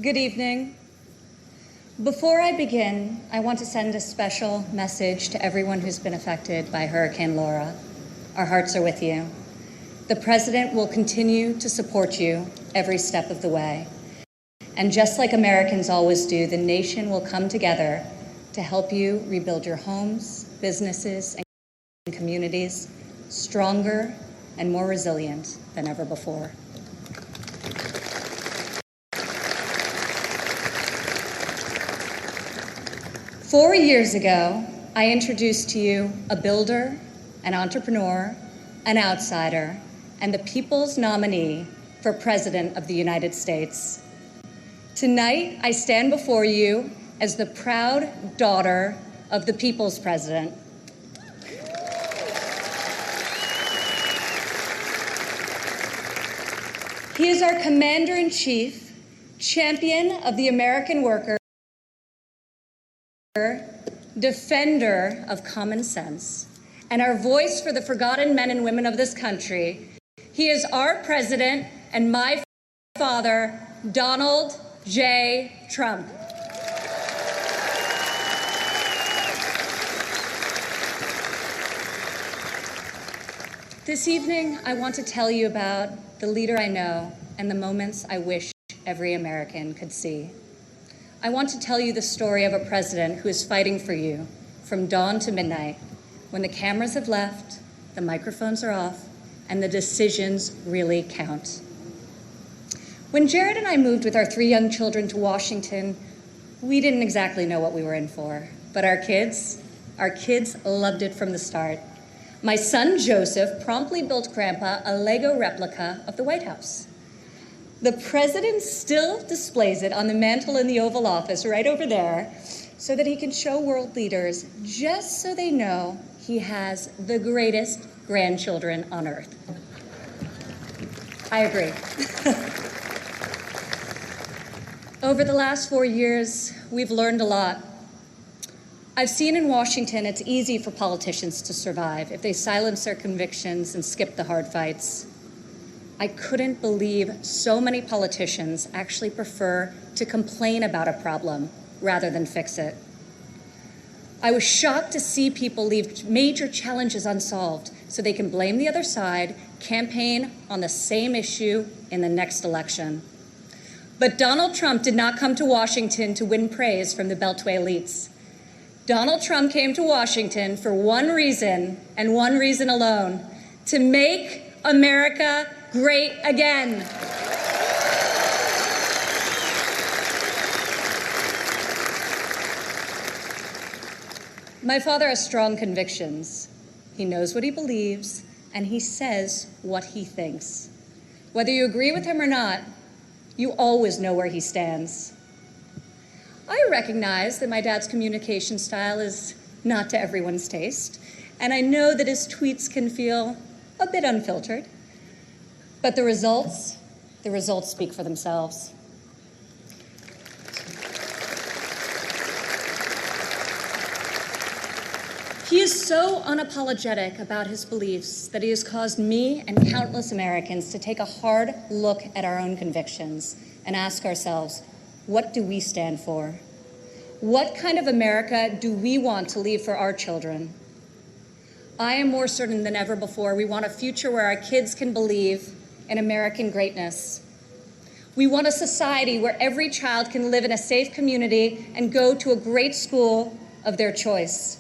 Good evening. Before I begin, I want to send a special message to everyone who's been affected by Hurricane Laura. Our hearts are with you. The President will continue to support you every step of the way. And just like Americans always do, the nation will come together to help you rebuild your homes, businesses, and communities stronger and more resilient than ever before. Four years ago, I introduced to you a builder, an entrepreneur, an outsider, and the people's nominee for President of the United States. Tonight, I stand before you as the proud daughter of the people's president. He is our commander-in-chief, champion of the American worker, defender of common sense, and our voice for the forgotten men and women of this country. He is our president and my father, Donald J. Trump. This evening, I want to tell you about the leader I know and the moments I wish every American could see. I want to tell you the story of a president who is fighting for you from dawn to midnight, when the cameras have left, the microphones are off, and the decisions really count. When Jared and I moved with our 3 young children to Washington, we didn't exactly know what we were in for, but our kids loved it from the start. My son Joseph promptly built Grandpa a Lego replica of the White House. The president still displays it on the mantle in the Oval Office right over there so that he can show world leaders, just so they know he has the greatest grandchildren on earth. I agree. Over the last 4 years, we've learned a lot. I've seen in Washington it's easy for politicians to survive if they silence their convictions and skip the hard fights. I couldn't believe so many politicians actually prefer to complain about a problem rather than fix it. I was shocked to see people leave major challenges unsolved so they can blame the other side, campaign on the same issue in the next election. But Donald Trump did not come to Washington to win praise from the Beltway elites. Donald Trump came to Washington for one reason and one reason alone: to make America great again. My father has strong convictions. He knows what he believes, and he says what he thinks. Whether you agree with him or not, you always know where he stands. I recognize that my dad's communication style is not to everyone's taste, and I know that his tweets can feel a bit unfiltered. But the results speak for themselves. He is so unapologetic about his beliefs that he has caused me and countless Americans to take a hard look at our own convictions and ask ourselves, what do we stand for? What kind of America do we want to leave for our children? I am more certain than ever before we want a future where our kids can believe in American greatness. We want a society where every child can live in a safe community and go to a great school of their choice.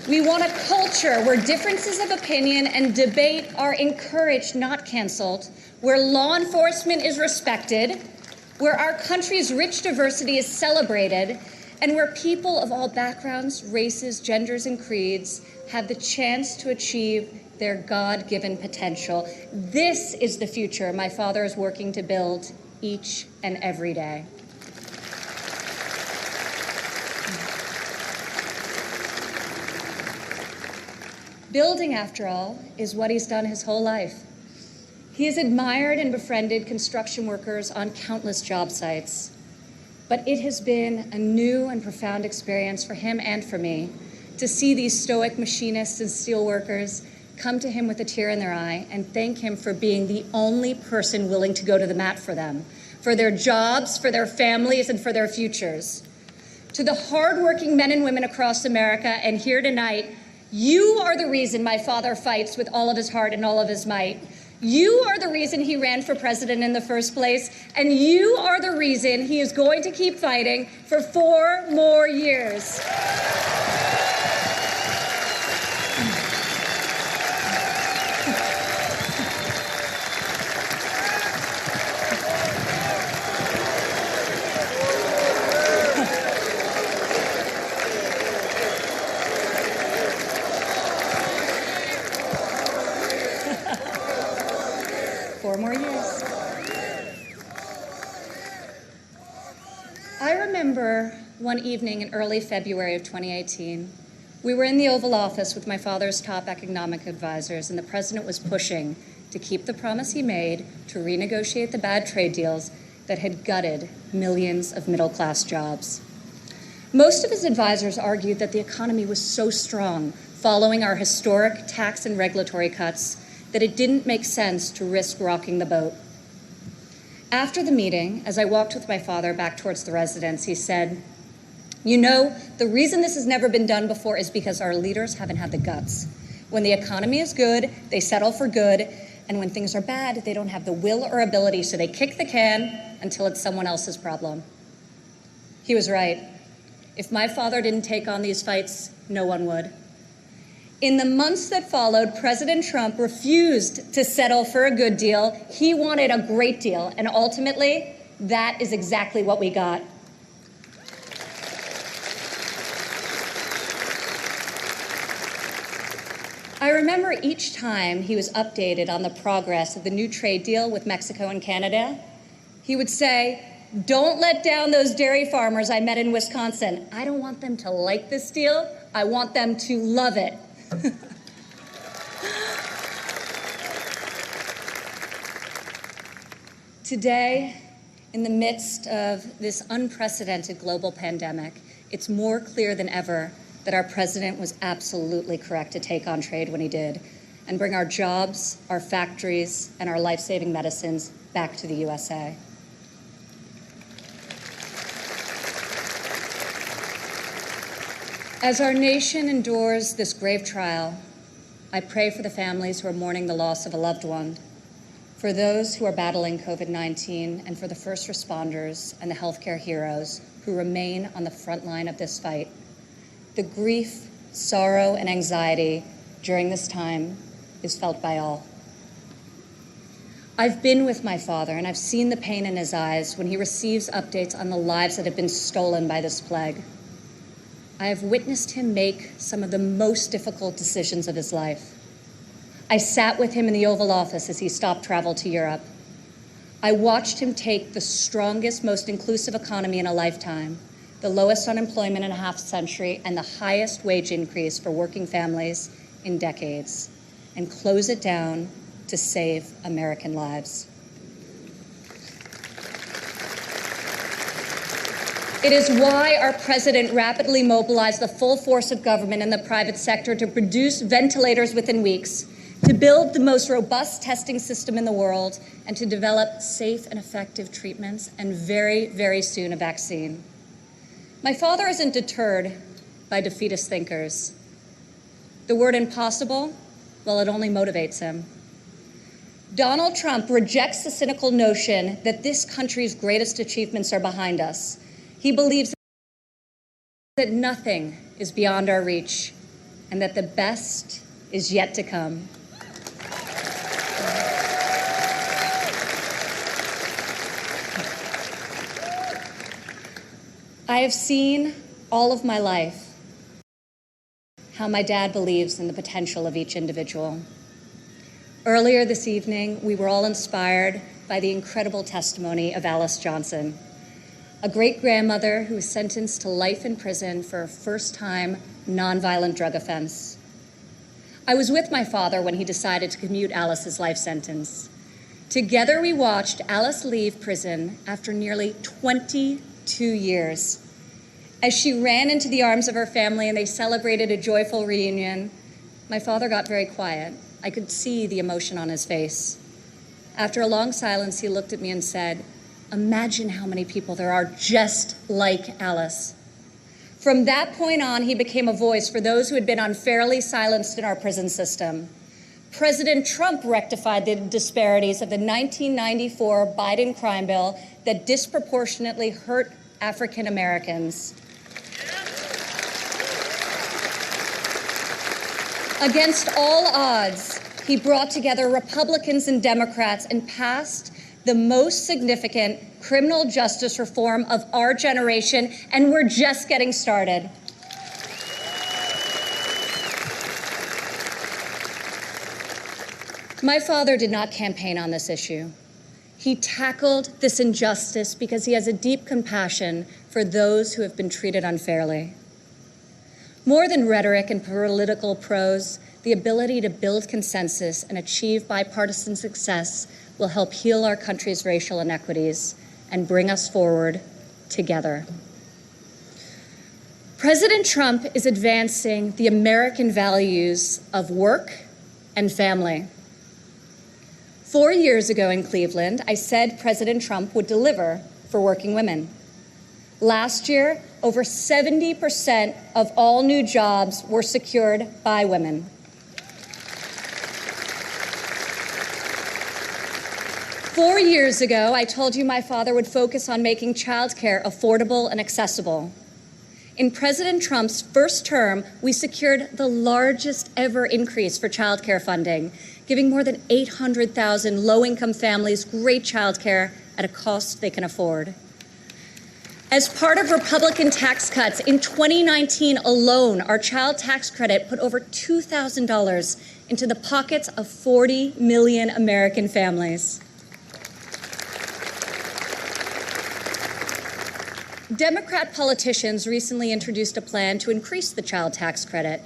We want a culture where differences of opinion and debate are encouraged, not canceled, where law enforcement is respected, where our country's rich diversity is celebrated, and where people of all backgrounds, races, genders, and creeds have the chance to achieve their God-given potential. This is the future my father is working to build each and every day. Building, after all, is what he's done his whole life. He has admired and befriended construction workers on countless job sites. But it has been a new and profound experience for him and for me to see these stoic machinists and steelworkers come to him with a tear in their eye and thank him for being the only person willing to go to the mat for them, for their jobs, for their families, and for their futures. To the hardworking men and women across America and here tonight, you are the reason my father fights with all of his heart and all of his might. You are the reason he ran for president in the first place, and you are the reason he is going to keep fighting for 4 more years. I remember one evening in early February of 2018, we were in the Oval Office with my father's top economic advisors, and the president was pushing to keep the promise he made to renegotiate the bad trade deals that had gutted millions of middle-class jobs. Most of his advisors argued that the economy was so strong following our historic tax and regulatory cuts that it didn't make sense to risk rocking the boat. After the meeting, as I walked with my father back towards the residence, he said, "You know, the reason this has never been done before is because our leaders haven't had the guts. When the economy is good, they settle for good, and when things are bad, they don't have the will or ability, so they kick the can until it's someone else's problem." He was right. If my father didn't take on these fights, no one would. In the months that followed, President Trump refused to settle for a good deal. He wanted a great deal, and ultimately, that is exactly what we got. I remember each time he was updated on the progress of the new trade deal with Mexico and Canada, he would say, "Don't let down those dairy farmers I met in Wisconsin. I don't want them to like this deal. I want them to love it." Today, in the midst of this unprecedented global pandemic, it's more clear than ever that our president was absolutely correct to take on trade when he did and bring our jobs, our factories, and our life-saving medicines back to the USA. As our nation endures this grave trial, I pray for the families who are mourning the loss of a loved one, for those who are battling COVID-19, and for the first responders and the healthcare heroes who remain on the front line of this fight. The grief, sorrow, and anxiety during this time is felt by all. I've been with my father, and I've seen the pain in his eyes when he receives updates on the lives that have been stolen by this plague. I have witnessed him make some of the most difficult decisions of his life. I sat with him in the Oval Office as he stopped travel to Europe. I watched him take the strongest, most inclusive economy in a lifetime, the lowest unemployment in a half century, and the highest wage increase for working families in decades, and close it down to save American lives. It is why our president rapidly mobilized the full force of government and the private sector to produce ventilators within weeks, to build the most robust testing system in the world, and to develop safe and effective treatments, and very, very soon a vaccine. My father isn't deterred by defeatist thinkers. The word impossible, well, it only motivates him. Donald Trump rejects the cynical notion that this country's greatest achievements are behind us. He believes that nothing is beyond our reach and that the best is yet to come. I have seen all of my life how my dad believes in the potential of each individual. Earlier this evening, we were all inspired by the incredible testimony of Alice Johnson, a great-grandmother who was sentenced to life in prison for a first-time nonviolent drug offense. I was with my father when he decided to commute Alice's life sentence. Together, we watched Alice leave prison after nearly 22 years. As she ran into the arms of her family and they celebrated a joyful reunion, my father got very quiet I could see the emotion on his face. After a long silence, he looked at me and said, "Imagine how many people there are just like Alice." From that point on, he became a voice for those who had been unfairly silenced in our prison system. President Trump rectified the disparities of the 1994 Biden crime bill that disproportionately hurt African Americans. Against all odds, he brought together Republicans and Democrats and passed the most significant criminal justice reform of our generation, and we're just getting started. My father did not campaign on this issue. He tackled this injustice because he has a deep compassion for those who have been treated unfairly. More than rhetoric and political prose, the ability to build consensus and achieve bipartisan success will help heal our country's racial inequities and bring us forward together. President Trump is advancing the American values of work and family. 4 years ago in Cleveland, I said President Trump would deliver for working women. Last year, over 70% of all new jobs were secured by women. Four years ago, I told you my father would focus on making childcare affordable and accessible. In President Trump's first term, we secured the largest ever increase for childcare funding, giving more than 800,000 low-income families great childcare at a cost they can afford. As part of Republican tax cuts, in 2019 alone, our child tax credit put over $2,000 into the pockets of 40 million American families. Democrat politicians recently introduced a plan to increase the child tax credit.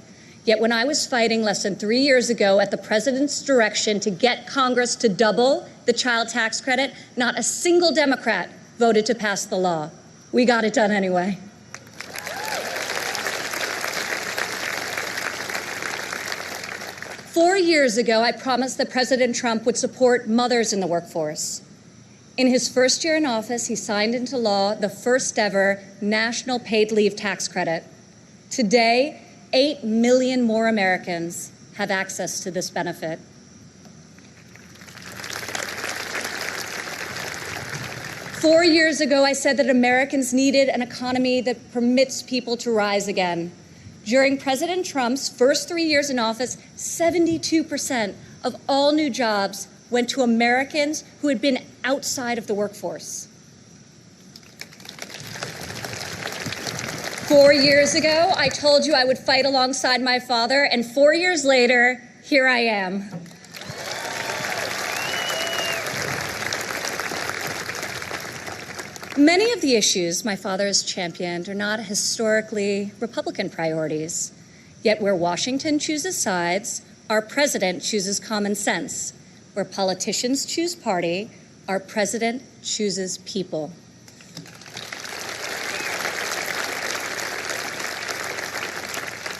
Yet when I was fighting less than 3 years ago at the president's direction to get Congress to double the child tax credit, not a single Democrat voted to pass the law. We got it done anyway. Four years ago, I promised that President Trump would support mothers in the workforce. In his first year in office, he signed into law the first ever national paid leave tax credit. Today, 8 million more Americans have access to this benefit. 4 years ago, I said that Americans needed an economy that permits people to rise again. During President Trump's first 3 years in office, 72% of all new jobs went to Americans who had been outside of the workforce. 4 years ago, I told you I would fight alongside my father, and 4 years later, here I am. Many of the issues my father has championed are not historically Republican priorities. Yet where Washington chooses sides, our president chooses common sense. Where politicians choose party, our president chooses people.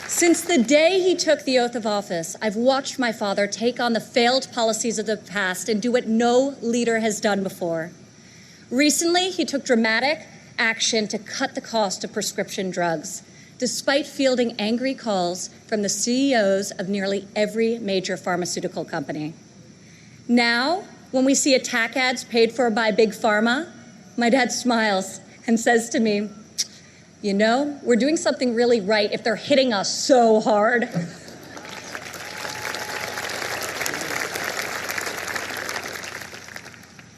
Since the day he took the oath of office, I've watched my father take on the failed policies of the past and do what no leader has done before. Recently, he took dramatic action to cut the cost of prescription drugs, despite fielding angry calls from the CEOs of nearly every major pharmaceutical company. Now, when we see attack ads paid for by Big Pharma, my dad smiles and says to me, "You know, we're doing something really right if they're hitting us so hard."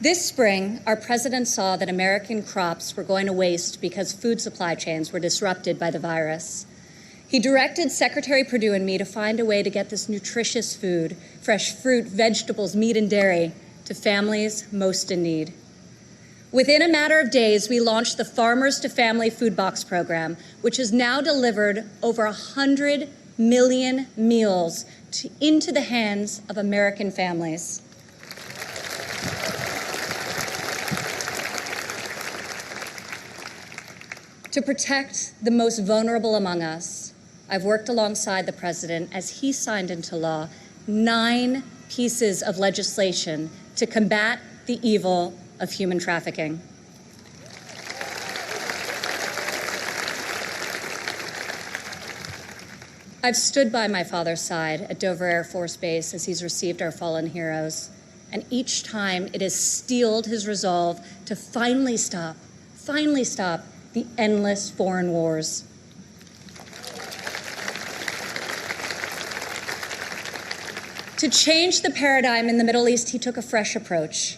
This spring, our president saw that American crops were going to waste because food supply chains were disrupted by the virus. He directed Secretary Perdue and me to find a way to get this nutritious food, fresh fruit, vegetables, meat, and dairy, to families most in need. Within a matter of days, we launched the Farmers to Family Food Box program, which has now delivered over 100 million meals into the hands of American families. To protect the most vulnerable among us, I've worked alongside the president as he signed into law 9 pieces of legislation to combat the evil of human trafficking. I've stood by my father's side at Dover Air Force Base as he's received our fallen heroes, and each time it has steeled his resolve to finally stop the endless foreign wars. To change the paradigm in the Middle East, he took a fresh approach.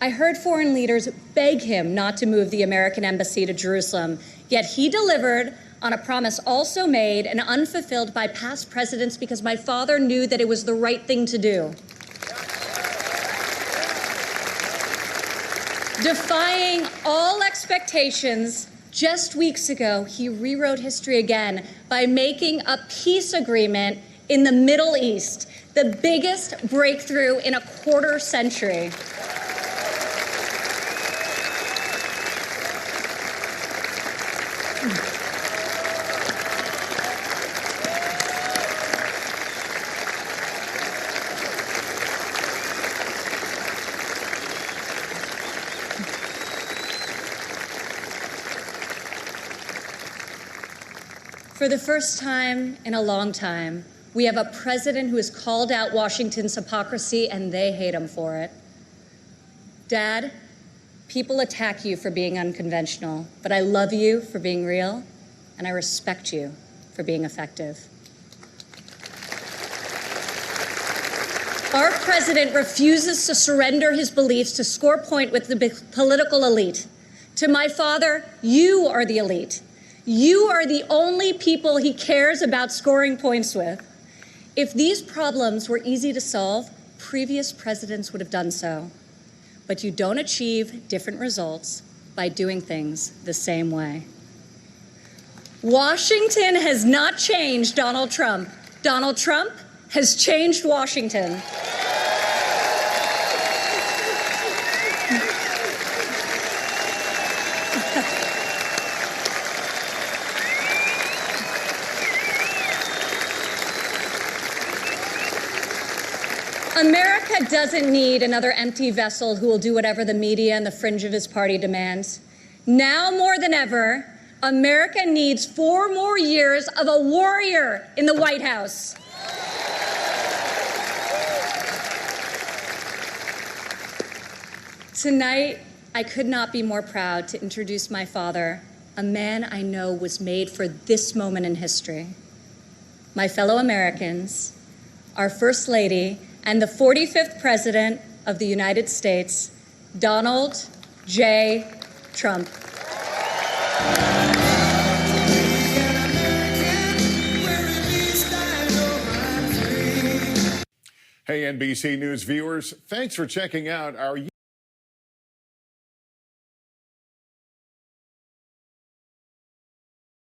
I heard foreign leaders beg him not to move the American embassy to Jerusalem, yet he delivered on a promise also made and unfulfilled by past presidents because my father knew that it was the right thing to do. Defying all expectations, just weeks ago, he rewrote history again by making a peace agreement in the Middle East, the biggest breakthrough in a quarter century. For the first time in a long time, we have a president who has called out Washington's hypocrisy, and they hate him for it. Dad, people attack you for being unconventional, but I love you for being real, and I respect you for being effective. Our president refuses to surrender his beliefs to score point with the political elite. To my father, you are the elite. You are the only people he cares about scoring points with. If these problems were easy to solve, previous presidents would have done so. But you don't achieve different results by doing things the same way. Washington has not changed Donald Trump. Donald Trump has changed Washington. America doesn't need another empty vessel who will do whatever the media and the fringe of his party demands. Now more than ever, America needs 4 more years of a warrior in the White House. Tonight, I could not be more proud to introduce my father, a man I know was made for this moment in history. My fellow Americans, our First Lady, and the 45th President of the United States, Donald J. Trump. Hey, NBC News viewers, thanks for checking out our